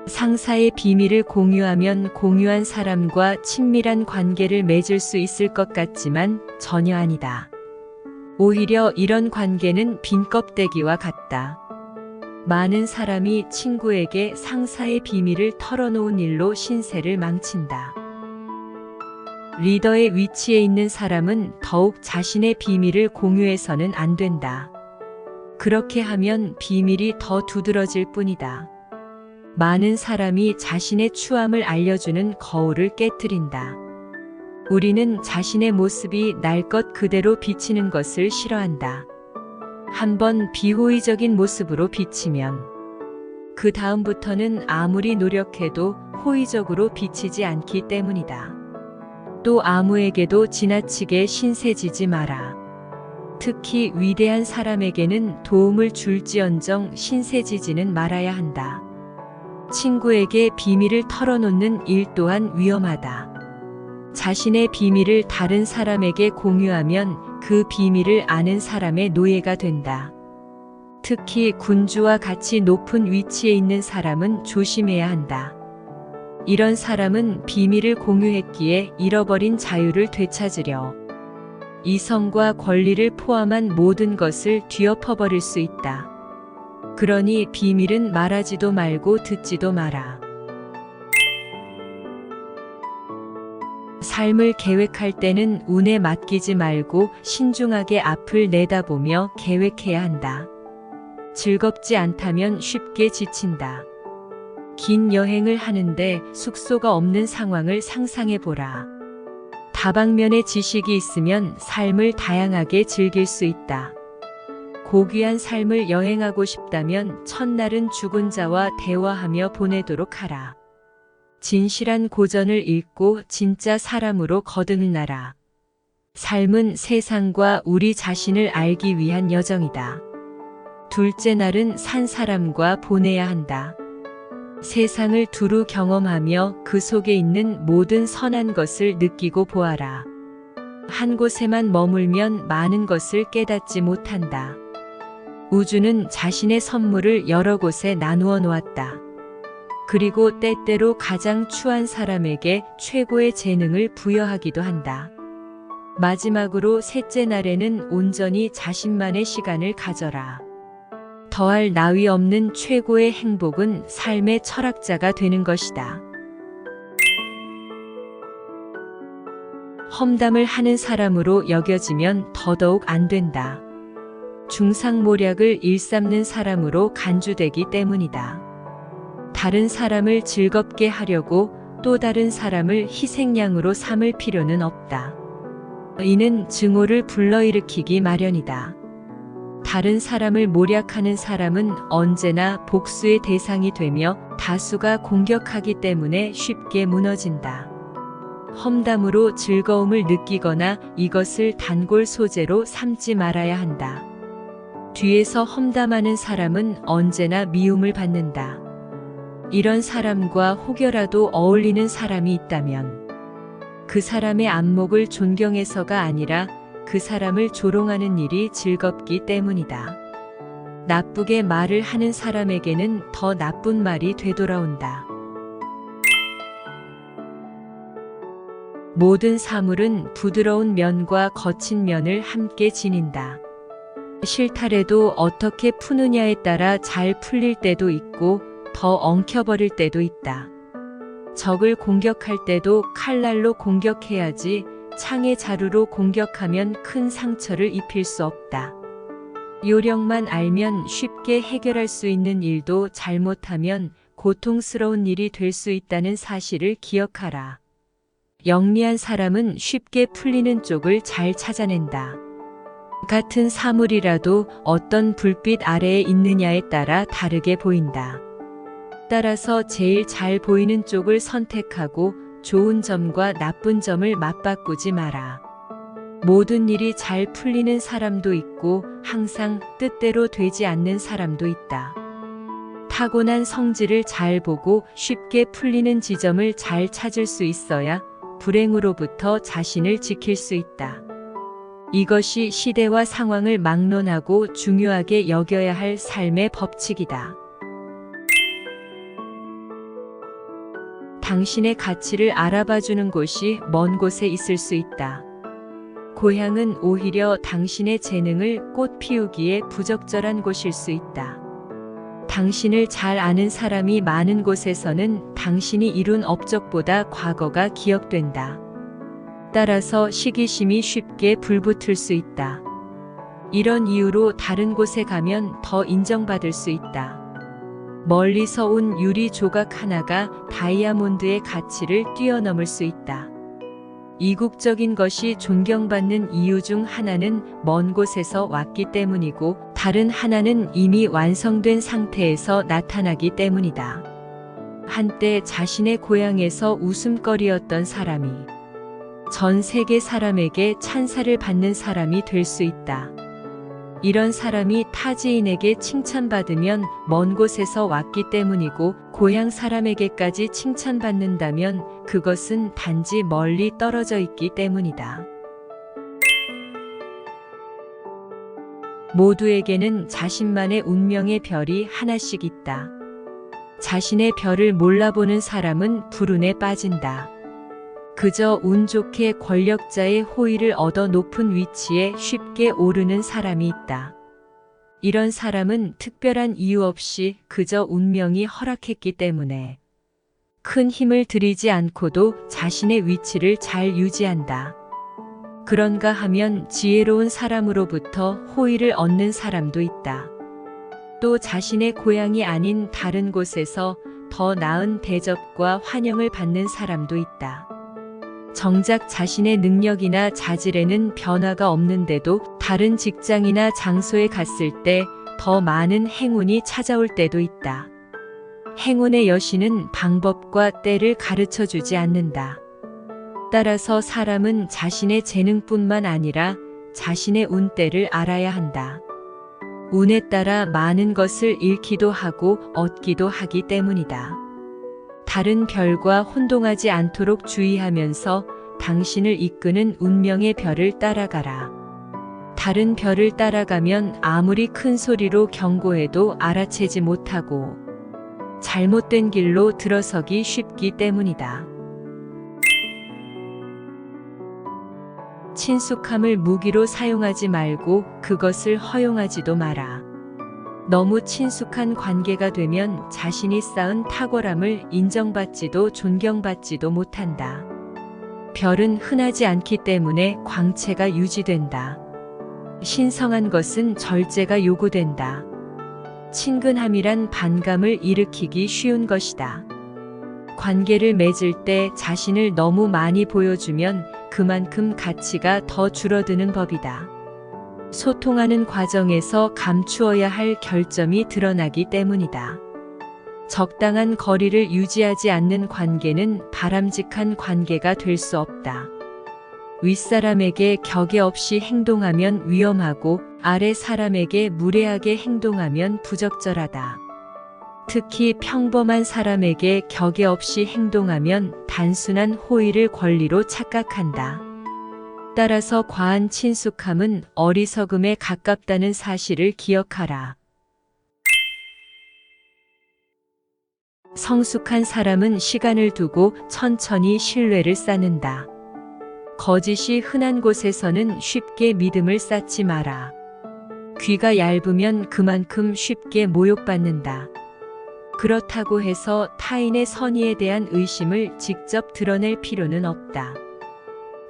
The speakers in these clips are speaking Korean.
상사의 비밀을 공유하면 공유한 사람과 친밀한 관계를 맺을 수 있을 것 같지만 전혀 아니다. 오히려 이런 관계는 빈 껍데기와 같다. 많은 사람이 친구에게 상사의 비밀을 털어놓은 일로 신세를 망친다. 리더의 위치에 있는 사람은 더욱 자신의 비밀을 공유해서는 안 된다. 그렇게 하면 비밀이 더 두드러질 뿐이다. 많은 사람이 자신의 추함을 알려주는 거울을 깨뜨린다. 우리는 자신의 모습이 날 것 그대로 비치는 것을 싫어한다. 한번 비호의적인 모습으로 비치면 그 다음부터는 아무리 노력해도 호의적으로 비치지 않기 때문이다. 또 아무에게도 지나치게 신세지지 마라. 특히 위대한 사람에게는 도움을 줄지언정 신세지지는 말아야 한다. 친구에게 비밀을 털어놓는 일 또한 위험하다. 자신의 비밀을 다른 사람에게 공유하면 그 비밀을 아는 사람의 노예가 된다. 특히 군주와 같이 높은 위치에 있는 사람은 조심해야 한다. 이런 사람은 비밀을 공유했기에 잃어버린 자유를 되찾으려 이성과 권리를 포함한 모든 것을 뒤엎어버릴 수 있다. 그러니 비밀은 말하지도 말고 듣지도 마라. 삶을 계획할 때는 운에 맡기지 말고 신중하게 앞을 내다보며 계획해야 한다. 즐겁지 않다면 쉽게 지친다. 긴 여행을 하는데 숙소가 없는 상황을 상상해 보라. 다방면의 지식이 있으면 삶을 다양하게 즐길 수 있다. 고귀한 삶을 여행하고 싶다면 첫날은 죽은 자와 대화하며 보내도록 하라. 진실한 고전을 읽고 진짜 사람으로 거듭나라. 삶은 세상과 우리 자신을 알기 위한 여정이다. 둘째 날은 산 사람과 보내야 한다. 세상을 두루 경험하며 그 속에 있는 모든 선한 것을 느끼고 보아라. 한 곳에만 머물면 많은 것을 깨닫지 못한다. 우주는 자신의 선물을 여러 곳에 나누어 놓았다. 그리고 때때로 가장 추한 사람에게 최고의 재능을 부여하기도 한다. 마지막으로 셋째 날에는 온전히 자신만의 시간을 가져라. 더할 나위 없는 최고의 행복은 삶의 철학자가 되는 것이다. 험담을 하는 사람으로 여겨지면 더더욱 안 된다. 중상모략을 일삼는 사람으로 간주되기 때문이다. 다른 사람을 즐겁게 하려고 또 다른 사람을 희생양으로 삼을 필요는 없다. 이는 증오를 불러일으키기 마련이다. 다른 사람을 모략하는 사람은 언제나 복수의 대상이 되며 다수가 공격하기 때문에 쉽게 무너진다. 험담으로 즐거움을 느끼거나 이것을 단골 소재로 삼지 말아야 한다. 뒤에서 험담하는 사람은 언제나 미움을 받는다. 이런 사람과 혹여라도 어울리는 사람이 있다면 그 사람의 안목을 존경해서가 아니라 그 사람을 조롱하는 일이 즐겁기 때문이다. 나쁘게 말을 하는 사람에게는 더 나쁜 말이 되돌아온다. 모든 사물은 부드러운 면과 거친 면을 함께 지닌다. 실타래도 어떻게 푸느냐에 따라 잘 풀릴 때도 있고 더 엉켜버릴 때도 있다. 적을 공격할 때도 칼날로 공격해야지 창의 자루로 공격하면 큰 상처를 입힐 수 없다. 요령만 알면 쉽게 해결할 수 있는 일도 잘못하면 고통스러운 일이 될 수 있다는 사실을 기억하라. 영리한 사람은 쉽게 풀리는 쪽을 잘 찾아낸다. 같은 사물이라도 어떤 불빛 아래에 있느냐에 따라 다르게 보인다. 따라서 제일 잘 보이는 쪽을 선택하고 좋은 점과 나쁜 점을 맞바꾸지 마라. 모든 일이 잘 풀리는 사람도 있고 항상 뜻대로 되지 않는 사람도 있다. 타고난 성질을 잘 보고 쉽게 풀리는 지점을 잘 찾을 수 있어야 불행으로부터 자신을 지킬 수 있다. 이것이 시대와 상황을 막론하고 중요하게 여겨야 할 삶의 법칙이다. 당신의 가치를 알아봐 주는 곳이 먼 곳에 있을 수 있다. 고향은 오히려 당신의 재능을 꽃 피우기에 부적절한 곳일 수 있다. 당신을 잘 아는 사람이 많은 곳에서는 당신이 이룬 업적보다 과거가 기억된다. 따라서 시기심이 쉽게 불붙을 수 있다. 이런 이유로 다른 곳에 가면 더 인정받을 수 있다. 멀리서 온 유리 조각 하나가 다이아몬드의 가치를 뛰어넘을 수 있다. 이국적인 것이 존경받는 이유 중 하나는 먼 곳에서 왔기 때문이고, 다른 하나는 이미 완성된 상태에서 나타나기 때문이다. 한때 자신의 고향에서 웃음거리였던 사람이 전 세계 사람에게 찬사를 받는 사람이 될 수 있다. 이런 사람이 타지인에게 칭찬받으면 먼 곳에서 왔기 때문이고, 고향 사람에게까지 칭찬받는다면 그것은 단지 멀리 떨어져 있기 때문이다. 모두에게는 자신만의 운명의 별이 하나씩 있다. 자신의 별을 몰라보는 사람은 불운에 빠진다. 그저 운 좋게 권력자의 호의를 얻어 높은 위치에 쉽게 오르는 사람이 있다. 이런 사람은 특별한 이유 없이 그저 운명이 허락했기 때문에 큰 힘을 들이지 않고도 자신의 위치를 잘 유지한다. 그런가 하면 지혜로운 사람으로부터 호의를 얻는 사람도 있다. 또 자신의 고향이 아닌 다른 곳에서 더 나은 대접과 환영을 받는 사람도 있다. 정작 자신의 능력이나 자질에는 변화가 없는데도 다른 직장이나 장소에 갔을 때 더 많은 행운이 찾아올 때도 있다. 행운의 여신은 방법과 때를 가르쳐 주지 않는다. 따라서 사람은 자신의 재능뿐만 아니라 자신의 운때를 알아야 한다. 운에 따라 많은 것을 잃기도 하고 얻기도 하기 때문이다. 다른 별과 혼동하지 않도록 주의하면서 당신을 이끄는 운명의 별을 따라가라. 다른 별을 따라가면 아무리 큰 소리로 경고해도 알아채지 못하고 잘못된 길로 들어서기 쉽기 때문이다. 친숙함을 무기로 사용하지 말고 그것을 허용하지도 마라. 너무 친숙한 관계가 되면 자신이 쌓은 탁월함을 인정받지도 존경받지도 못한다. 별은 흔하지 않기 때문에 광채가 유지된다. 신성한 것은 절제가 요구된다. 친근함이란 반감을 일으키기 쉬운 것이다. 관계를 맺을 때 자신을 너무 많이 보여주면 그만큼 가치가 더 줄어드는 법이다. 소통하는 과정에서 감추어야 할 결점이 드러나기 때문이다. 적당한 거리를 유지하지 않는 관계는 바람직한 관계가 될 수 없다. 윗사람에게 격에 없이 행동하면 위험하고 아래 사람에게 무례하게 행동하면 부적절하다. 특히 평범한 사람에게 격에 없이 행동하면 단순한 호의를 권리로 착각한다. 따라서 과한 친숙함은 어리석음에 가깝다는 사실을 기억하라. 성숙한 사람은 시간을 두고 천천히 신뢰를 쌓는다. 거짓이 흔한 곳에서는 쉽게 믿음을 쌓지 마라. 귀가 얇으면 그만큼 쉽게 모욕받는다. 그렇다고 해서 타인의 선의에 대한 의심을 직접 드러낼 필요는 없다.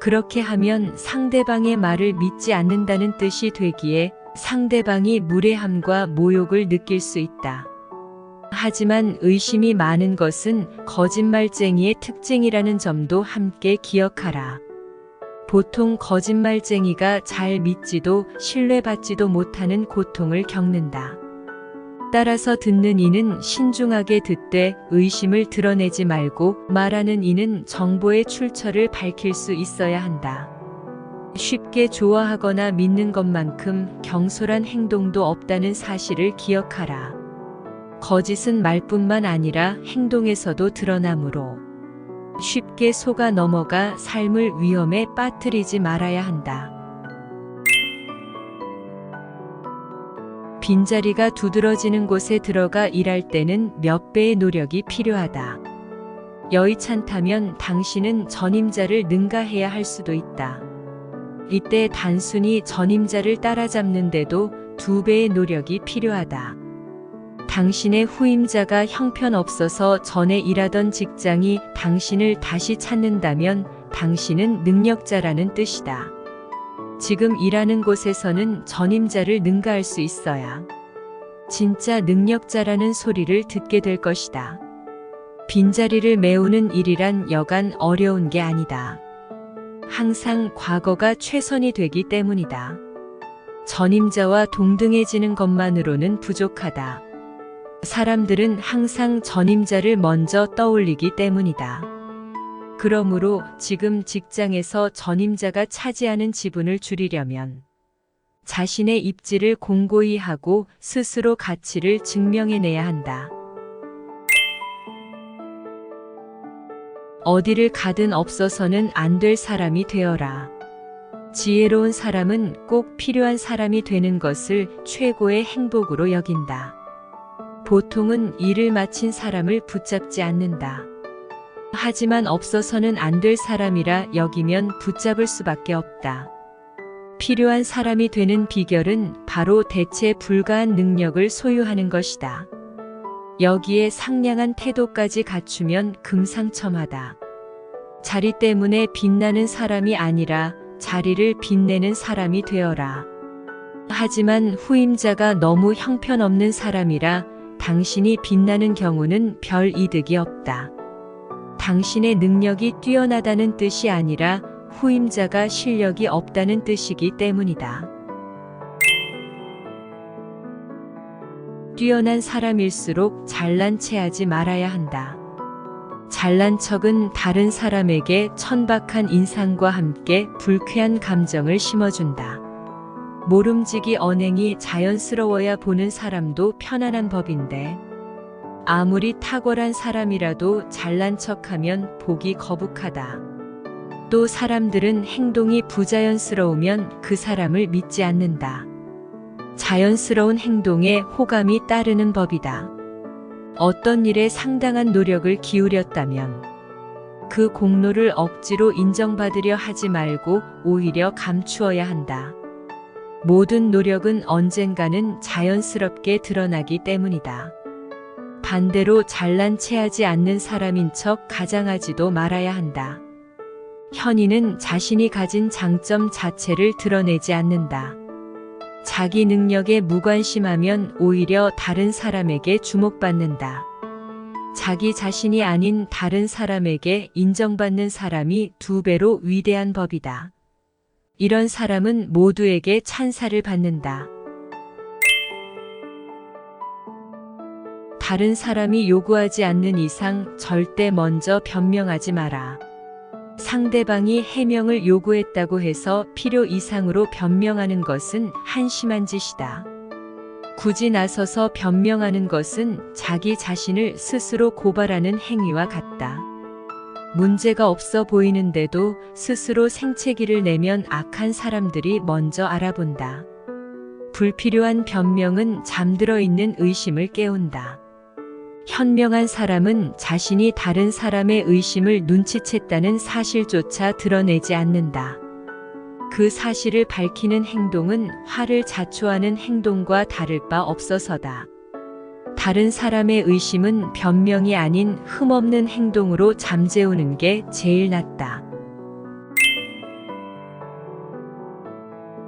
그렇게 하면 상대방의 말을 믿지 않는다는 뜻이 되기에 상대방이 무례함과 모욕을 느낄 수 있다. 하지만 의심이 많은 것은 거짓말쟁이의 특징이라는 점도 함께 기억하라. 보통 거짓말쟁이가 잘 믿지도 신뢰받지도 못하는 고통을 겪는다. 따라서 듣는 이는 신중하게 듣되 의심을 드러내지 말고 말하는 이는 정보의 출처를 밝힐 수 있어야 한다. 쉽게 좋아하거나 믿는 것만큼 경솔한 행동도 없다는 사실을 기억하라. 거짓은 말뿐만 아니라 행동에서도 드러나므로 쉽게 속아 넘어가 삶을 위험에 빠뜨리지 말아야 한다. 빈자리가 두드러지는 곳에 들어가 일할 때는 몇 배의 노력이 필요하다. 여의찮다면 당신은 전임자를 능가해야 할 수도 있다. 이때 단순히 전임자를 따라잡는데도 2배의 노력이 필요하다. 당신의 후임자가 형편없어서 전에 일하던 직장이 당신을 다시 찾는다면 당신은 능력자라는 뜻이다. 지금 일하는 곳에서는 전임자를 능가할 수 있어야 진짜 능력자라는 소리를 듣게 될 것이다. 빈자리를 메우는 일이란 여간 어려운 게 아니다. 항상 과거가 최선이 되기 때문이다. 전임자와 동등해지는 것만으로는 부족하다. 사람들은 항상 전임자를 먼저 떠올리기 때문이다. 그러므로 지금 직장에서 전임자가 차지하는 지분을 줄이려면 자신의 입지를 공고히 하고 스스로 가치를 증명해내야 한다. 어디를 가든 없어서는 안 될 사람이 되어라. 지혜로운 사람은 꼭 필요한 사람이 되는 것을 최고의 행복으로 여긴다. 보통은 일을 마친 사람을 붙잡지 않는다. 하지만 없어서는 안 될 사람이라 여기면 붙잡을 수밖에 없다. 필요한 사람이 되는 비결은 바로 대체 불가한 능력을 소유하는 것이다. 여기에 상냥한 태도까지 갖추면 금상첨화다. 자리 때문에 빛나는 사람이 아니라 자리를 빛내는 사람이 되어라. 하지만 후임자가 너무 형편없는 사람이라 당신이 빛나는 경우는 별 이득이 없다. 당신의 능력이 뛰어나다는 뜻이 아니라 후임자가 실력이 없다는 뜻이기 때문이다. 뛰어난 사람일수록 잘난 체하지 말아야 한다. 잘난 척은 다른 사람에게 천박한 인상과 함께 불쾌한 감정을 심어준다. 모름지기 언행이 자연스러워야 보는 사람도 편안한 법인데 아무리 탁월한 사람이라도 잘난 척하면 보기 거북하다. 또 사람들은 행동이 부자연스러우면 그 사람을 믿지 않는다. 자연스러운 행동에 호감이 따르는 법이다. 어떤 일에 상당한 노력을 기울였다면 그 공로를 억지로 인정받으려 하지 말고 오히려 감추어야 한다. 모든 노력은 언젠가는 자연스럽게 드러나기 때문이다. 반대로 잘난 체하지 않는 사람인 척 가장하지도 말아야 한다. 현인은 자신이 가진 장점 자체를 드러내지 않는다. 자기 능력에 무관심하면 오히려 다른 사람에게 주목받는다. 자기 자신이 아닌 다른 사람에게 인정받는 사람이 2배로 위대한 법이다. 이런 사람은 모두에게 찬사를 받는다. 다른 사람이 요구하지 않는 이상 절대 먼저 변명하지 마라. 상대방이 해명을 요구했다고 해서 필요 이상으로 변명하는 것은 한심한 짓이다. 굳이 나서서 변명하는 것은 자기 자신을 스스로 고발하는 행위와 같다. 문제가 없어 보이는데도 스스로 생채기를 내면 악한 사람들이 먼저 알아본다. 불필요한 변명은 잠들어 있는 의심을 깨운다. 현명한 사람은 자신이 다른 사람의 의심을 눈치챘다는 사실조차 드러내지 않는다. 그 사실을 밝히는 행동은 화를 자초하는 행동과 다를 바 없어서다. 다른 사람의 의심은 변명이 아닌 흠없는 행동으로 잠재우는 게 제일 낫다.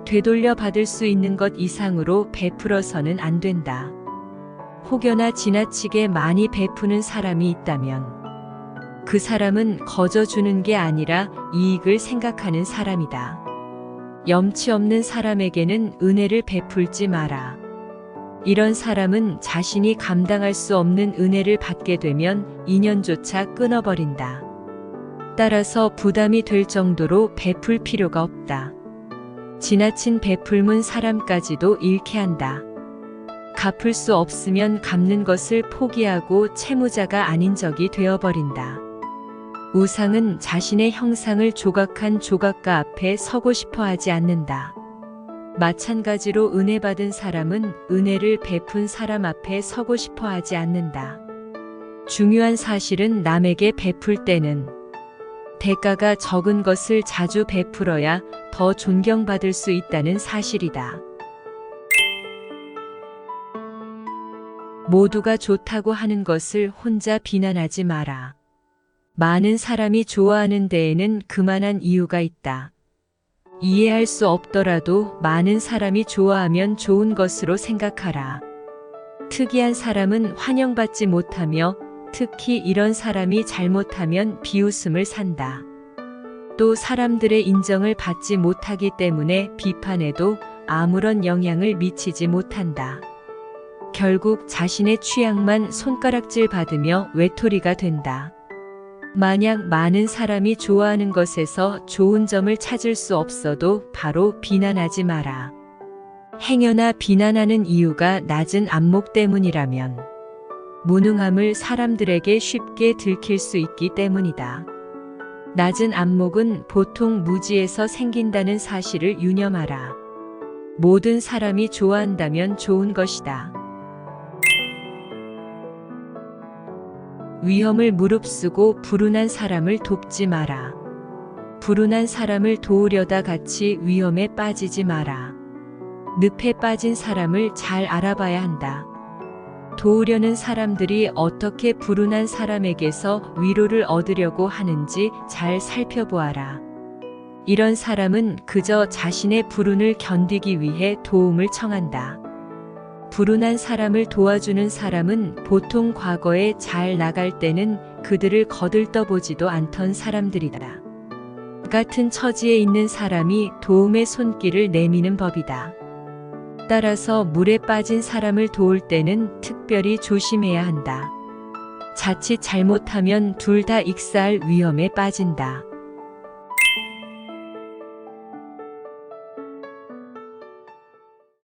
되돌려 받을 수 있는 것 이상으로 베풀어서는 안 된다. 혹여나 지나치게 많이 베푸는 사람이 있다면 그 사람은 거저 주는 게 아니라 이익을 생각하는 사람이다. 염치 없는 사람에게는 은혜를 베풀지 마라. 이런 사람은 자신이 감당할 수 없는 은혜를 받게 되면 인연조차 끊어버린다. 따라서 부담이 될 정도로 베풀 필요가 없다. 지나친 베풀문 사람까지도 잃게 한다. 갚을 수 없으면 갚는 것을 포기하고 채무자가 아닌 적이 되어버린다. 우상은 자신의 형상을 조각한 조각가 앞에 서고 싶어 하지 않는다. 마찬가지로 은혜 받은 사람은 은혜를 베푼 사람 앞에 서고 싶어 하지 않는다. 중요한 사실은 남에게 베풀 때는 대가가 적은 것을 자주 베풀어야 더 존경받을 수 있다는 사실이다. 모두가 좋다고 하는 것을 혼자 비난하지 마라. 많은 사람이 좋아하는 데에는 그만한 이유가 있다. 이해할 수 없더라도 많은 사람이 좋아하면 좋은 것으로 생각하라. 특이한 사람은 환영받지 못하며 특히 이런 사람이 잘못하면 비웃음을 산다. 또 사람들의 인정을 받지 못하기 때문에 비판에도 아무런 영향을 미치지 못한다. 결국 자신의 취향만 손가락질 받으며 외톨이가 된다. 만약 많은 사람이 좋아하는 것에서 좋은 점을 찾을 수 없어도 바로 비난하지 마라. 행여나 비난하는 이유가 낮은 안목 때문이라면 무능함을 사람들에게 쉽게 들킬 수 있기 때문이다. 낮은 안목은 보통 무지에서 생긴다는 사실을 유념하라. 모든 사람이 좋아한다면 좋은 것이다. 위험을 무릅쓰고 불운한 사람을 돕지 마라. 불운한 사람을 도우려다 같이 위험에 빠지지 마라. 늪에 빠진 사람을 잘 알아봐야 한다. 도우려는 사람들이 어떻게 불운한 사람에게서 위로를 얻으려고 하는지 잘 살펴보아라. 이런 사람은 그저 자신의 불운을 견디기 위해 도움을 청한다. 불운한 사람을 도와주는 사람은 보통 과거에 잘 나갈 때는 그들을 거들떠보지도 않던 사람들이다. 같은 처지에 있는 사람이 도움의 손길을 내미는 법이다. 따라서 물에 빠진 사람을 도울 때는 특별히 조심해야 한다. 자칫 잘못하면 둘 다 익사할 위험에 빠진다.